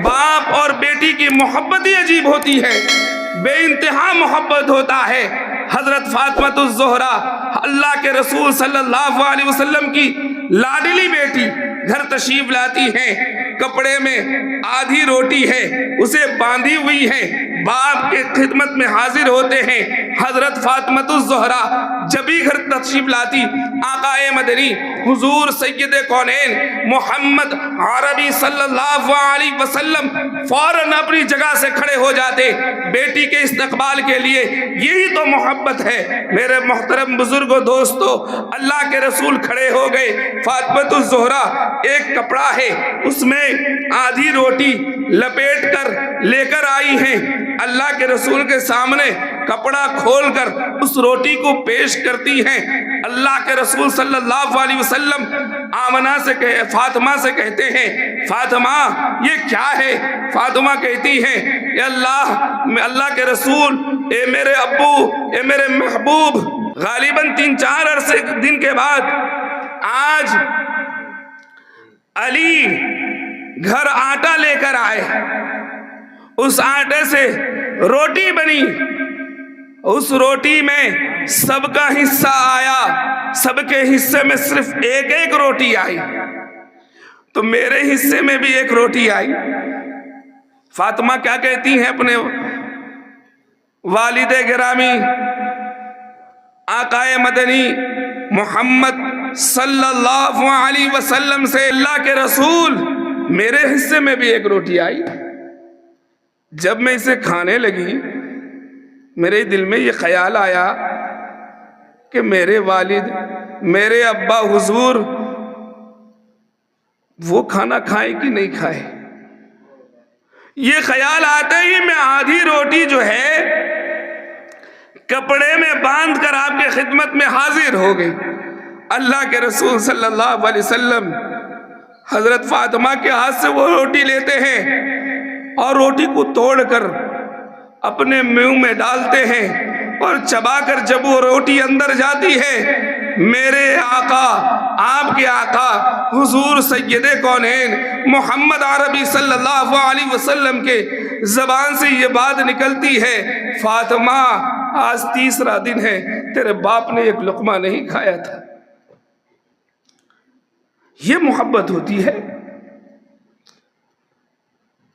باپ اور بیٹی کی محبت ہی عجیب ہوتی ہے، بے انتہا محبت ہوتا ہے۔ حضرت فاطمہ الزہرا اللہ کے رسول صلی اللہ علیہ وسلم کی لاڈلی بیٹی گھر تشریف لاتی ہیں، کپڑے میں آدھی روٹی ہے اسے باندھی ہوئی ہے، باپ کے خدمت میں حاضر ہوتے ہیں۔ حضرت فاطمہ الزہرا جب بھی گھر تشریف لاتی، آقا مدنی حضور سید کونین محمد عربی صلی اللہ علیہ وسلم فوراً اپنی جگہ سے کھڑے ہو جاتے بیٹی کے استقبال کے لیے۔ یہی تو محبت ہے میرے محترم بزرگوں، دوستو۔ اللہ کے رسول کھڑے ہو گئے، فاطمہ الزہرا ایک کپڑا ہے اس میں آدھی روٹی لپیٹ کر لے کر آئی ہیں، اللہ کے رسول کے سامنے کپڑا کھول کر اس روٹی کو پیش کرتی ہیں۔ اللہ کے رسول صلی اللہ علیہ وسلم فاطمہ سے کہتے ہیں، فاطمہ یہ کیا ہے؟ فاطمہ کہتی ہیں، اے اللہ کے رسول، اے میرے ابو، اے میرے محبوب، غالباً 3-4 دن کے بعد آج علی گھر آٹا لے کر آئے، اس آٹے سے روٹی بنی، اس روٹی میں سب کا حصہ آیا، سب کے حصے میں صرف ایک روٹی آئی، تو میرے حصے میں بھی ایک روٹی آئی۔ فاطمہ کیا کہتی ہیں اپنے والد گرامی آقا مدنی محمد صلی اللہ علیہ وسلم سے، اللہ کے رسول میرے حصے میں بھی ایک روٹی آئی۔ جب میں اسے کھانے لگی میرے دل میں یہ خیال آیا کہ میرے والد، میرے ابا حضور وہ کھانا کھائے کہ نہیں کھائے۔ یہ خیال آتے ہی میں آدھی روٹی جو ہے کپڑے میں باندھ کر آپ کے خدمت میں حاضر ہو گئی۔ اللہ کے رسول صلی اللہ علیہ وسلم حضرت فاطمہ کے ہاتھ سے وہ روٹی لیتے ہیں اور روٹی کو توڑ کر اپنے منہ میں ڈالتے ہیں، اور چبا کر جب وہ روٹی اندر جاتی ہے، میرے آقا، آپ کے آقا حضور سید کونین محمد عربی صلی اللہ علیہ وسلم کے زبان سے یہ بات نکلتی ہے، فاطمہ آج 3 دن ہے تیرے باپ نے ایک لقمہ نہیں کھایا تھا۔ یہ محبت ہوتی ہے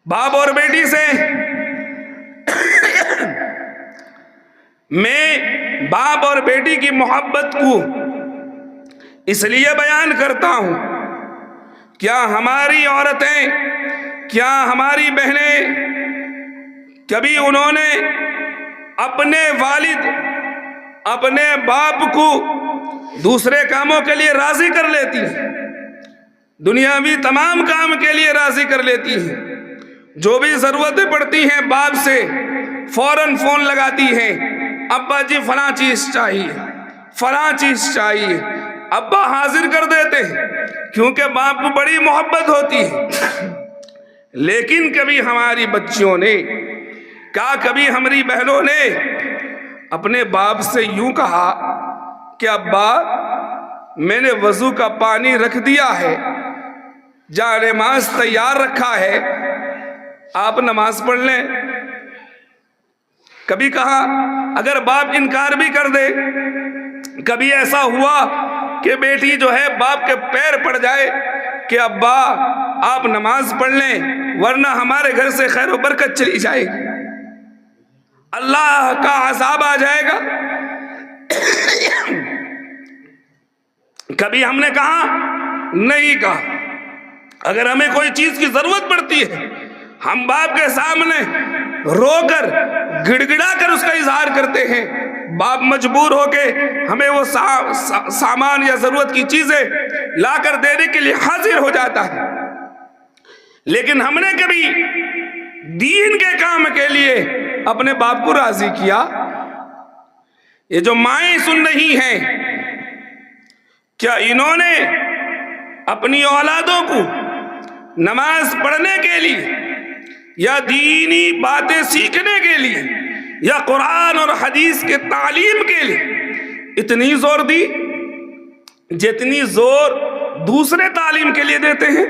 باپ اور بیٹی سے۔ میں باپ اور بیٹی کی محبت کو اس لیے بیان کرتا ہوں، کیا ہماری عورتیں، کیا ہماری بہنیں کبھی انہوں نے اپنے والد، اپنے باپ کو دوسرے کاموں کے لیے راضی کر لیتی ہیں؟ دنیاوی تمام کام کے لیے راضی کر لیتی ہیں، جو بھی ضرورتیں پڑتی ہیں باپ سے فوراً فون لگاتی ہیں، ابا جی فلاں چیز چاہیے، فلاں چیز چاہیے، ابا حاضر کر دیتے ہیں کیونکہ باپ کو بڑی محبت ہوتی ہے۔ لیکن کبھی ہماری بچیوں نے، کبھی ہماری بہنوں نے اپنے باپ سے یوں کہا کہ ابا میں نے وضو کا پانی رکھ دیا ہے، جا نماز تیار رکھا ہے، آپ نماز پڑھ لیں۔ کبھی کہا، اگر باپ انکار بھی کر دے، کبھی ایسا ہوا کہ بیٹی جو ہے باپ کے پیر پڑ جائے کہ ابا آپ نماز پڑھ لیں ورنہ ہمارے گھر سے خیر و برکت چلی جائے گی، اللہ کا عذاب آ جائے گا۔ کبھی ہم نے کہا نہیں کہا، اگر ہمیں کوئی چیز کی ضرورت پڑتی ہے ہم باپ کے سامنے رو کر گڑ گڑا کر اس کا اظہار کرتے ہیں، باپ مجبور ہو کے ہمیں وہ سامان یا ضرورت کی چیزیں لا کر دینے کے لیے حاضر ہو جاتا ہے۔ لیکن ہم نے کبھی دین کے کام کے لیے اپنے باپ کو راضی کیا؟ یہ جو مائیں سن رہی ہیں، کیا انہوں نے اپنی اولادوں کو نماز پڑھنے کے لیے یا دینی باتیں سیکھنے کے لیے یا قرآن اور حدیث کے تعلیم کے لیے اتنی زور دی جتنی زور دوسرے تعلیم کے لیے دیتے ہیں؟